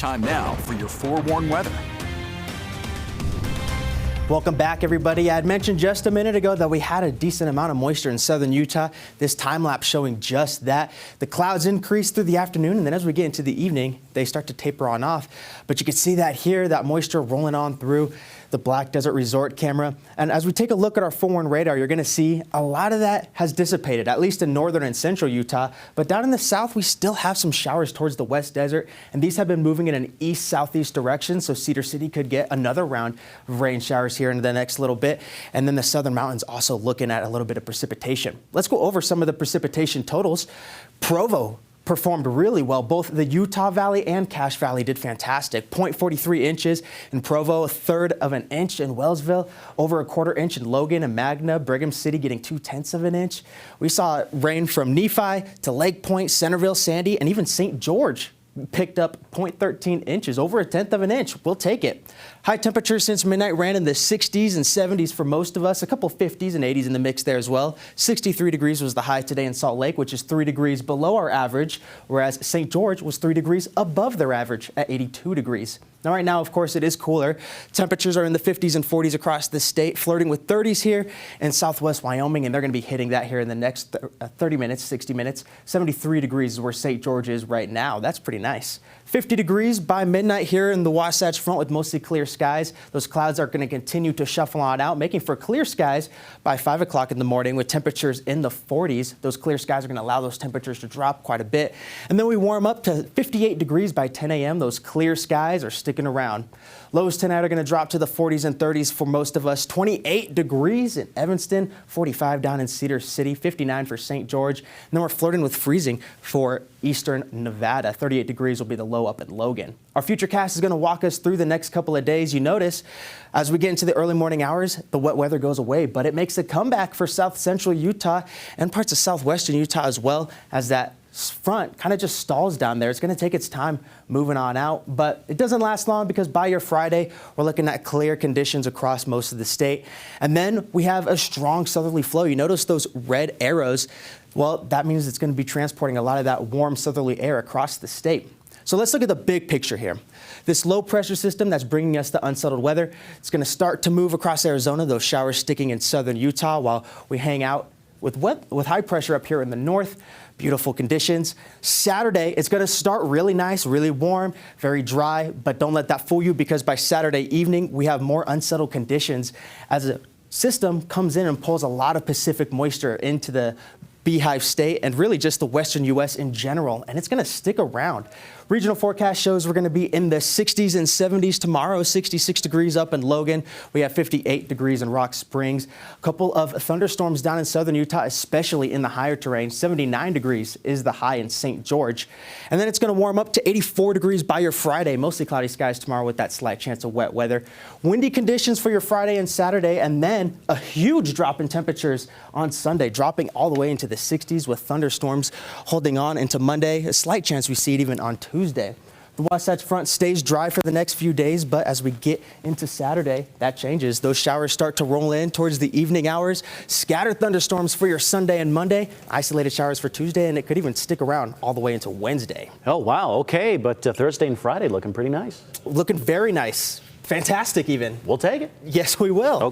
Time now for your forewarned weather. Welcome back, everybody. I had mentioned just a minute ago that we had a decent amount of moisture in southern Utah. This time lapse showing just that. The clouds increase through the afternoon, and then as we get into the evening, they start to taper on off. But you can see that here, that moisture rolling on through the Black Desert Resort camera. And as we take a look at our forewarned radar, you're going to see a lot of that has dissipated, at least in northern and central Utah. But down in the south, we still have some showers towards the West Desert, and these have been moving in an east-southeast direction, so Cedar City could get another round of rain showers here in the next little bit. And then the southern mountains also looking at a little bit of precipitation. Let's go over some of the precipitation totals. Provo performed really well. Both the Utah Valley and Cache Valley did fantastic. 0.43 inches in Provo, a third of an inch in Wellsville, over a quarter inch in Logan and Magna, Brigham City getting 0.2 of an inch. We saw rain from Nephi to Lake Point, Centerville, Sandy, and even St. George picked up 0.13 inches, over a tenth of an inch. We'll take it. High temperatures since midnight ran in the 60s and 70s for most of us, a couple 50s and 80s in the mix there as well. 63 degrees was the high today in Salt Lake, which is 3 degrees below our average, whereas St. George was 3 degrees above their average at 82 degrees. Now, right now, of course, it is cooler. Temperatures are in the 50s and 40s across the state, flirting with 30s here in southwest Wyoming, and they're going to be hitting that here in the next 30 minutes, 60 minutes. 73 degrees is where St. George is right now. That's pretty nice. 50 degrees by midnight here in the Wasatch Front with mostly clear skies. Those clouds are going to continue to shuffle on out, making for clear skies by 5 o'clock in the morning with temperatures in the 40s. Those clear skies are going to allow those temperatures to drop quite a bit. And then we warm up to 58 degrees by 10 a.m. Those clear skies are sticking around. Lows tonight are going to drop to the 40s and 30s for most of us. 28 degrees in Evanston, 45 down in Cedar City, 59 for St. George. And then we're flirting with freezing for eastern Nevada. 38 degrees will be the low up in Logan. Our futurecast is going to walk us through the next couple of days. You notice as we get into the early morning hours, the wet weather goes away, but it makes a comeback for south central Utah and parts of southwestern Utah as well, as that front kind of just stalls down there. It's going to take its time moving on out, but it doesn't last long because by your Friday, we're looking at clear conditions across most of the state. And then we have a strong southerly flow. You notice those red arrows. Well, that means it's going to be transporting a lot of that warm southerly air across the state. So let's look at the big picture here. This low pressure system that's bringing us the unsettled weather, it's going to start to move across Arizona, those showers sticking in southern Utah while we hang out with high pressure up here in the north. Beautiful conditions. Saturday, it's going to start really nice, really warm, very dry, but don't let that fool you because by Saturday evening, we have more unsettled conditions as a system comes in and pulls a lot of Pacific moisture into the Beehive State and really just the western U.S. in general, and it's going to stick around. Regional forecast shows we're going to be in the 60s and 70s tomorrow, 66 degrees up in Logan. We have 58 degrees in Rock Springs. A couple of thunderstorms down in southern Utah, especially in the higher terrain. 79 degrees is the high in St. George. And then it's going to warm up to 84 degrees by your Friday. Mostly cloudy skies tomorrow with that slight chance of wet weather. Windy conditions for your Friday and Saturday, and then a huge drop in temperatures on Sunday, dropping all the way into the 60s with thunderstorms holding on into Monday. A slight chance we see it even on Tuesday. The Wasatch Front stays dry for the next few days, but as we get into Saturday, that changes. Those showers start to roll in towards the evening hours. Scattered thunderstorms for your Sunday and Monday. Isolated showers for Tuesday, and it could even stick around all the way into Wednesday. Oh, wow. Okay, but Thursday and Friday looking pretty nice. Looking very nice. Fantastic even. We'll take it. Yes, we will. Okay.